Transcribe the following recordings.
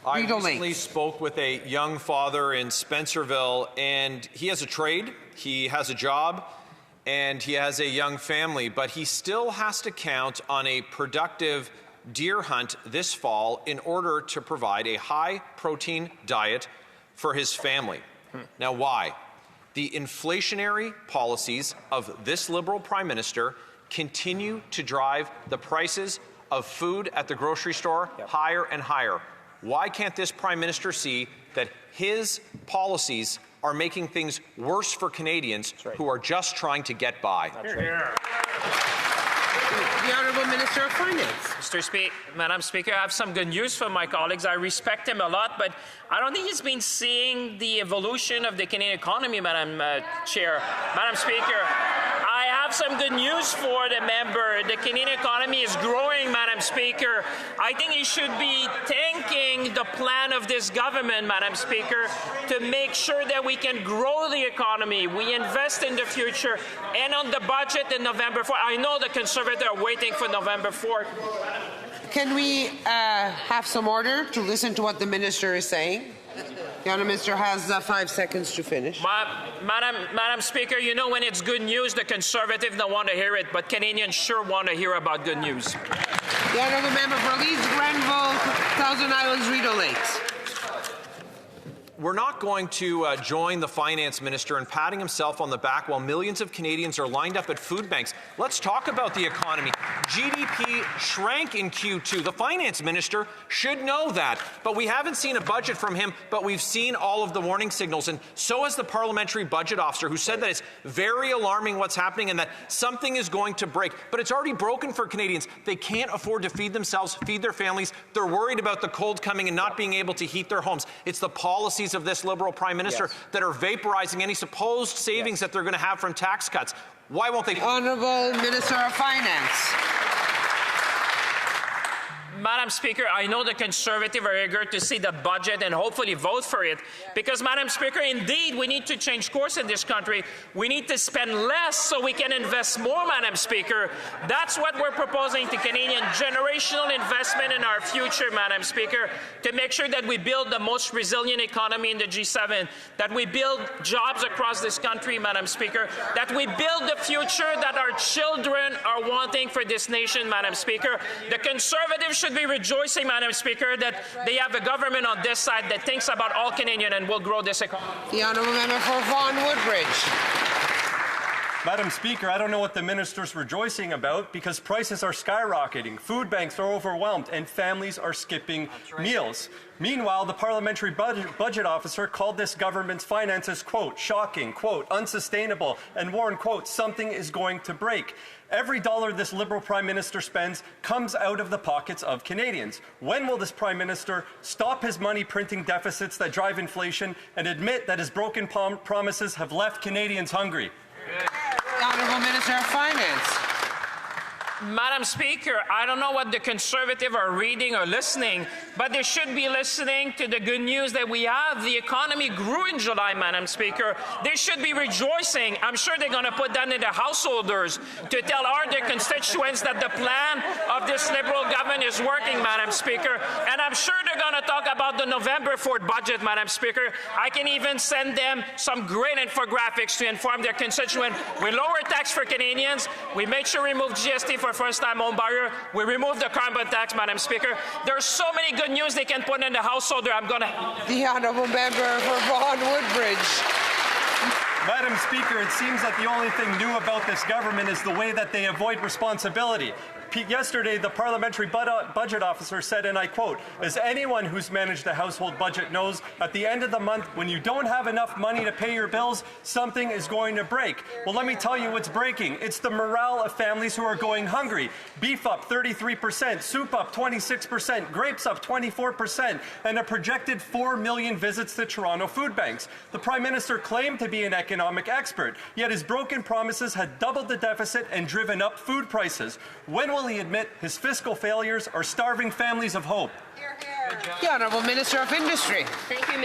I recently spoke with a young father in Spencerville, and he has a trade, he has a job, and he has a young family, but he still has to count on a productive deer hunt this fall in order to provide a high-protein diet for his family. Now, why? The inflationary policies of this Liberal Prime Minister continue to drive the prices of food at the grocery store higher and higher. Why can't this Prime Minister see that his policies are making things worse for Canadians who are just trying to get by? The Honourable Minister of Finance. Madam Speaker, I have some good news for my colleagues. I respect him a lot, but I don't think he's been seeing the evolution of the Canadian economy, Madam Chair. Madam Speaker, I have some good news for the member. The Canadian economy is growing, Madam Speaker. I think he should be thanking the plan of this government, Madam Speaker, to make sure that we can grow the economy. We invest in the future, and on the budget in November 4th. I know the Conservatives are waiting for November 4th. Can we have some order to listen to what the Minister is saying? The Honourable Minister has 5 seconds to finish. Madam Speaker, you know when it's good news, the Conservatives don't want to hear it, but Canadians sure want to hear about good news. The Honourable Member for Leeds, Grenville, Thousand Islands, Rideau Lakes. We're not going to join the Finance Minister in patting himself on the back while millions of Canadians are lined up at food banks. Let's talk about the economy. GDP shrank in Q2. The Finance Minister should know that. But we haven't seen a budget from him, but we've seen all of the warning signals. And so has the Parliamentary Budget Officer, who said that it's very alarming what's happening and that something is going to break. But it's already broken for Canadians. They can't afford to feed themselves, feed their families. They're worried about the cold coming and not being able to heat their homes. It's the policies of this Liberal Prime Minister that are vaporizing any supposed savings that they're going to have from tax cuts. Why won't they? Honourable Minister of Finance. Madam Speaker, I know the Conservatives are eager to see the budget and hopefully vote for it because, Madam Speaker, indeed, we need to change course in this country. We need to spend less so we can invest more, Madam Speaker. That's what we're proposing to Canadian generational investment in our future, Madam Speaker, to make sure that we build the most resilient economy in the G7, that we build jobs across this country, Madam Speaker, that we build the future that our children are wanting for this nation, Madam Speaker. The Conservatives should be rejoicing, Madam Speaker, that they have a government on this side that thinks about all Canadians and will grow this economy. The Honourable Member for Vaughan Woodbridge. Madam Speaker, I don't know what the minister's rejoicing about because prices are skyrocketing, food banks are overwhelmed, and families are skipping meals. Meanwhile, the Parliamentary Budget Officer called this government's finances, quote, shocking, quote, unsustainable, and warned, quote, something is going to break. Every dollar this Liberal Prime Minister spends comes out of the pockets of Canadians. When will this Prime Minister stop his money printing deficits that drive inflation and admit that his broken promises have left Canadians hungry? The Honourable Minister of Finance. Madam Speaker, I don't know what the Conservatives are reading or listening, but they should be listening to the good news that we have. The economy grew in July, Madam Speaker. They should be rejoicing. I'm sure they're going to put that in the householders to tell their constituents that the plan of this Liberal government is working, Madam Speaker. And I'm sure they're going to talk about the November 4th budget, Madam Speaker. I can even send them some great infographics to inform their constituents. We lower tax for Canadians. We made sure we remove GST for first-time home buyer. We removed the carbon tax, Madam Speaker. There's so many good news they can put in the householder. I'm going to... The Honourable Member for Vaughan Woodbridge. Madam Speaker, it seems that the only thing new about this government is the way that they avoid responsibility. Yesterday, the Parliamentary Budget Officer said, and I quote, as anyone who's managed a household budget knows, at the end of the month, when you don't have enough money to pay your bills, something is going to break. Well, let me tell you what's breaking. It's the morale of families who are going hungry. Beef up 33%, soup up 26%, grapes up 24%, and a projected 4 million visits to Toronto food banks. The Prime Minister claimed to be an economic expert, yet his broken promises had doubled the deficit and driven up food prices. When will he admit his fiscal failures are starving families of hope? The Honourable Minister of Industry. Thank you,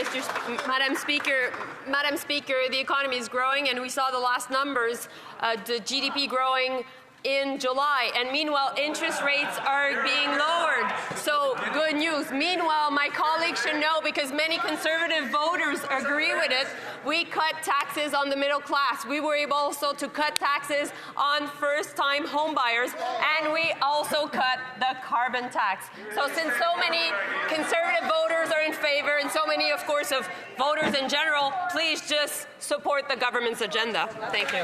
Madam Speaker. Madam Speaker, the economy is growing, and we saw the last numbers. The GDP growing in July, and meanwhile interest rates are being lowered. So good news. Meanwhile, my colleagues should know, because many Conservative voters agree with it, we cut taxes on the middle class. We were able also to cut taxes on first-time homebuyers, and we also cut the carbon tax. So since so many Conservative voters are in favor, and so many, of course, of voters in general, please just support the government's agenda. Thank you.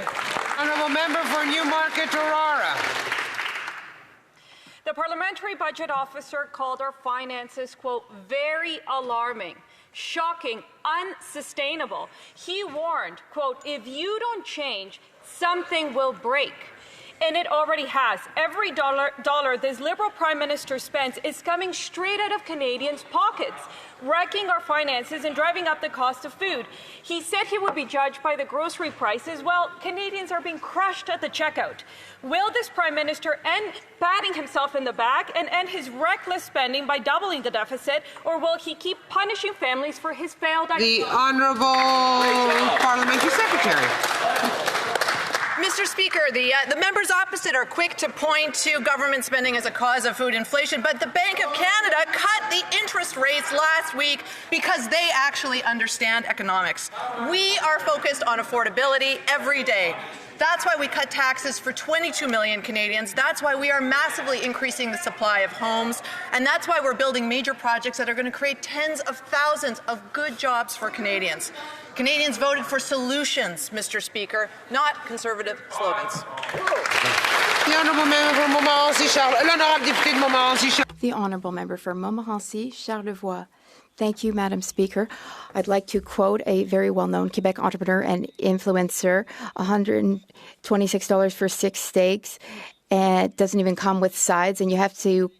Honourable member for Newmarket, Aurora. The Parliamentary Budget Officer called our finances, quote, very alarming, shocking, unsustainable. He warned, quote, if you don't change, something will break. And it already has. Every dollar this Liberal Prime Minister spends is coming straight out of Canadians' pockets, wrecking our finances and driving up the cost of food. He said he would be judged by the grocery prices. Well, Canadians are being crushed at the checkout. Will this Prime Minister end patting himself in the back and end his reckless spending by doubling the deficit, or will he keep punishing families for his failed... The Honourable Parliamentary Secretary. Mr. Speaker, the members opposite are quick to point to government spending as a cause of food inflation, but the Bank of Canada cut the interest rates last week because they actually understand economics. We are focused on affordability every day. That's why we cut taxes for 22 million Canadians. That's why we are massively increasing the supply of homes. And that's why we're building major projects that are going to create tens of thousands of good jobs for Canadians. Canadians voted for solutions, Mr. Speaker, not Conservative slogans. The Honourable Member for Montmorency, The Honourable Member for Montmorency, Charlevoix. Thank you, Madam Speaker. I'd like to quote a very well-known Quebec entrepreneur and influencer, $126 for 6 steaks, and it doesn't even come with sides, and you have to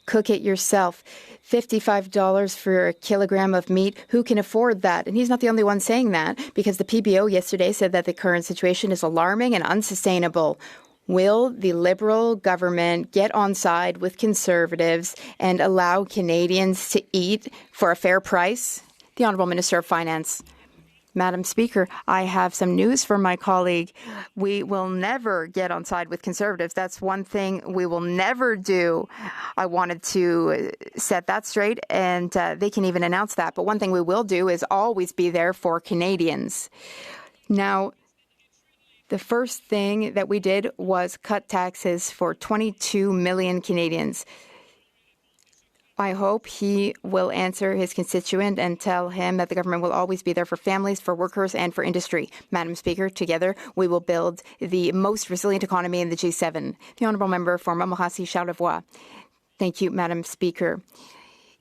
cook it yourself. $55 for a kilogram of meat. Who can afford that? And he's not the only one saying that, because the PBO yesterday said that the current situation is alarming and unsustainable. Will the Liberal government get on side with Conservatives and allow Canadians to eat for a fair price? The Honourable Minister of Finance. Madam Speaker, I have some news for my colleague. We will never get on side with Conservatives. That's one thing we will never do. I wanted to set that straight, and they can even announce that. But one thing we will do is always be there for Canadians. Now, the first thing that we did was cut taxes for 22 million Canadians. I hope he will answer his constituent and tell him that the government will always be there for families, for workers, and for industry. Madam Speaker, together we will build the most resilient economy in the G7. The Honourable Member for Montmorency, Charlevoix. Thank you, Madam Speaker.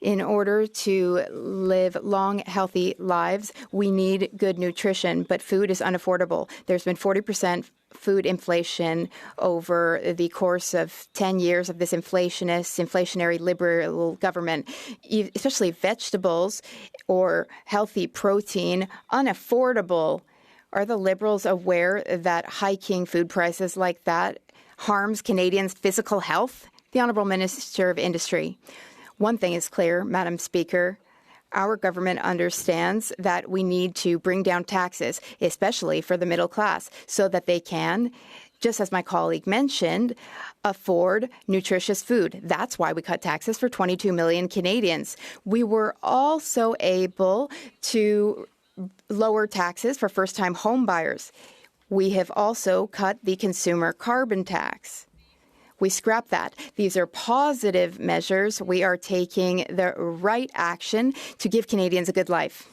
In order to live long, healthy lives, we need good nutrition, but food is unaffordable. There's been 40% food inflation over the course of 10 years of this inflationary liberal government, especially vegetables or healthy protein, unaffordable. Are the Liberals aware that hiking food prices like that harms Canadians' physical health? The Honourable Minister of Industry. One thing is clear, Madam Speaker. Our government understands that we need to bring down taxes, especially for the middle class, so that they can, just as my colleague mentioned, afford nutritious food. That's why we cut taxes for 22 million Canadians. We were also able to lower taxes for first-time home buyers. We have also cut the consumer carbon tax. We scrap that. These are positive measures. We are taking the right action to give Canadians a good life.